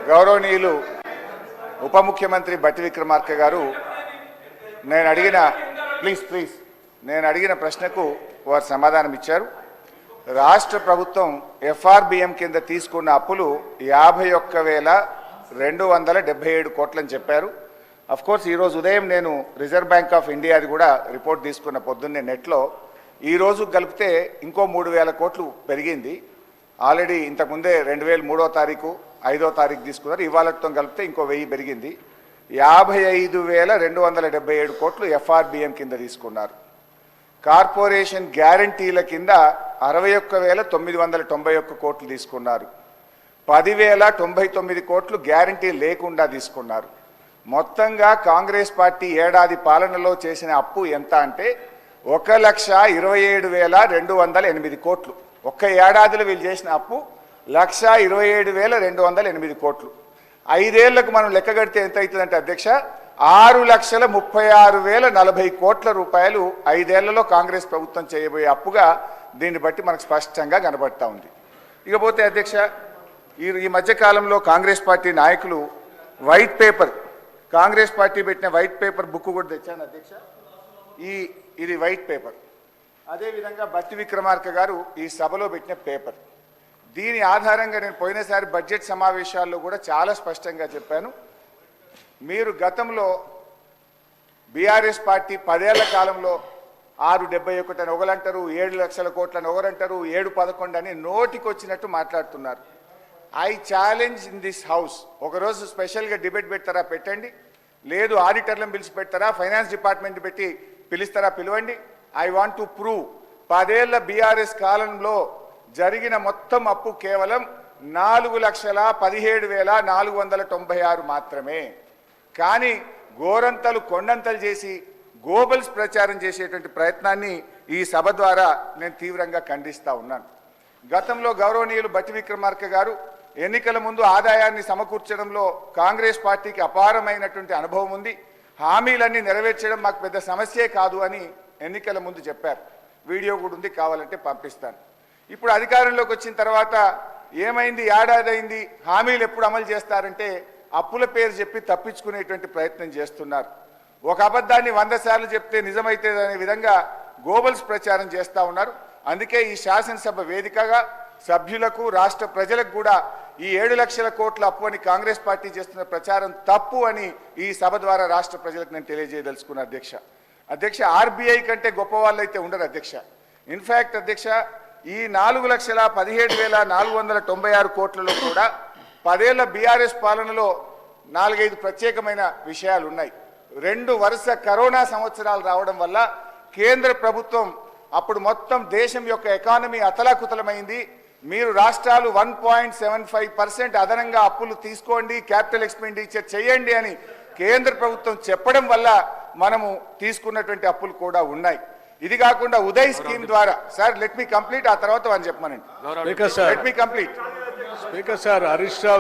గౌరవనీయులు ఉప ముఖ్యమంత్రి బట్టి విక్రమార్క గారు నేను అడిగిన ప్రశ్నకు వారు సమాధానం ఇచ్చారు. రాష్ట్ర ప్రభుత్వం ఎఫ్ఆర్బిఎం కింద తీసుకున్న అప్పులు 51,277 కోట్లని చెప్పారు. అఫ్ కోర్స్ ఈరోజు ఉదయం నేను రిజర్వ్ బ్యాంక్ ఆఫ్ ఇండియాది కూడా రిపోర్ట్ తీసుకున్న పొద్దున్నే నెట్లో ఈరోజు కలిపితే ఇంకో 3,000 కోట్లు పెరిగింది. ఆల్రెడీ ఇంతకుముందే 2003వ తారీఖు 5వ తారీఖు తీసుకున్నారు. ఇవాళతో కలిపితే ఇంకో 1000 పెరిగింది. 55,277 కోట్లు ఎఫ్ఆర్బిఎం కింద తీసుకున్నారు. కార్పొరేషన్ గ్యారంటీల కింద 61,991 కోట్లు తీసుకున్నారు. 10,099 కోట్లు గ్యారంటీ లేకుండా తీసుకున్నారు. మొత్తంగా కాంగ్రెస్ పార్టీ ఏడాది పాలనలో చేసిన అప్పు ఎంత అంటే 1,27,208 కోట్లు. ఒక్క ఏడాదిలో వీళ్ళు చేసిన అప్పు 1,27,208 కోట్లు. 5 ఏళ్లకు మనం లెక్క కడితే ఎంత అవుతుందంటే అధ్యక్ష 6,36,040 కోట్ల రూపాయలు 5 ఏళ్లలో కాంగ్రెస్ ప్రభుత్వం చేయబోయే అప్పుగా దీన్ని బట్టి మనకు స్పష్టంగా కనబడతా ఉంది. ఇకపోతే అధ్యక్ష ఈ మధ్యకాలంలో కాంగ్రెస్ పార్టీ నాయకులు వైట్ పేపర్, కాంగ్రెస్ పార్టీ పెట్టిన వైట్ పేపర్ బుక్ కూడా తెచ్చాను అధ్యక్ష. ఇది వైట్ పేపర్. అదేవిధంగా బట్టి విక్రమార్క గారు ఈ సభలో పెట్టిన పేపర్. దీని ఆధారంగా నేను పోయినసారి బడ్జెట్ సమావేశాల్లో కూడా చాలా స్పష్టంగా చెప్పాను. మీరు గతంలో బీఆర్ఎస్ పార్టీ 10 ఏళ్ల కాలంలో 671 అని ఒకరంటారు, 7 లక్షల కోట్లని ఒకరంటారు, 711 అని నోటికొచ్చినట్టు మాట్లాడుతున్నారు. I challenge in this house, ఒకరోజు స్పెషల్గా డిబేట్ పెడతారా పెట్టండి, లేదు ఆడిటర్లను పిలిచి పెడతారా, ఫైనాన్స్ డిపార్ట్మెంట్ పెట్టి పిలుస్తారా పిలవండి. ఐ వాంట్ టు ప్రూవ్ 10 ఏళ్ల బీఆర్ఎస్ కాలంలో జరిగిన మొత్తం అప్పు కేవలం 4,17,496 మాత్రమే. కానీ గోరంతలు కొండంతలు చేసి గోబల్స్ ప్రచారం చేసేటువంటి ప్రయత్నాన్ని ఈ సభ ద్వారా నేను తీవ్రంగా ఖండిస్తూ ఉన్నాను. గతంలో గౌరవనీయులు బట్టి విక్రమార్క గారు ఎన్నికల ముందు ఆదాయాన్ని సమకూర్చడంలో కాంగ్రెస్ పార్టీకి అపారమైనటువంటి అనుభవం ఉంది, హామీలన్నీ నెరవేర్చడం మాకు పెద్ద సమస్యే కాదు అని ఎన్నికల ముందు చెప్పారు. వీడియో కూడా ఉంది, కావాలంటే పంపిస్తాను. ఇప్పుడు అధికారంలోకి వచ్చిన తర్వాత ఏమైంది, ఏడాది అయింది, హామీలు ఎప్పుడు అమలు చేస్తారంటే అప్పుల పేరు చెప్పి తప్పించుకునేటువంటి ప్రయత్నం చేస్తున్నారు. ఒక అబద్ధాన్ని 100 సార్లు చెప్తే నిజమైతే అనే విధంగా గోబల్స్ ప్రచారం చేస్తూ ఉన్నారు. అందుకే ఈ శాసనసభ వేదికగా సభ్యులకు రాష్ట్ర ప్రజలకు కూడా ఈ 7 లక్షల కోట్ల అప్పు అని కాంగ్రెస్ పార్టీ చేస్తున్న ప్రచారం తప్పు అని ఈ సభ ద్వారా రాష్ట్ర ప్రజలకు నేను తెలియజేయదలుచుకున్నా అధ్యక్ష. ఆర్బీఐ కంటే గొప్ప వాళ్ళు అయితే ఉండరు అధ్యక్ష. ఇన్ఫ్యాక్ట్ అధ్యక్ష ఈ 4,17,496 కోట్లలో కూడా 10 ఏళ్ల బీఆర్ఎస్ పాలనలో 4-5 ప్రత్యేకమైన విషయాలు ఉన్నాయి. 2 వరుస కరోనా సంవత్సరాలు రావడం వల్ల కేంద్ర ప్రభుత్వం అప్పుడు మొత్తం దేశం యొక్క ఎకానమీ అతలాకుతలమైంది. మీరు రాష్ట్రాలు 1.75% అదనంగా అప్పులు తీసుకోండి, క్యాపిటల్ ఎక్స్పెండిచర్ చేయండి అని కేంద్ర ప్రభుత్వం చెప్పడం వల్ల మనము తీసుకున్నటువంటి అప్పులు కూడా ఉన్నాయి. ఇది కాకుండా ఉదయ్ స్కీమ్ ద్వారా సార్ లెట్ మీ కంప్లీట్, ఆ తర్వాత అని చెప్పమనండి. Let me complete. Speaker sir Harish రావు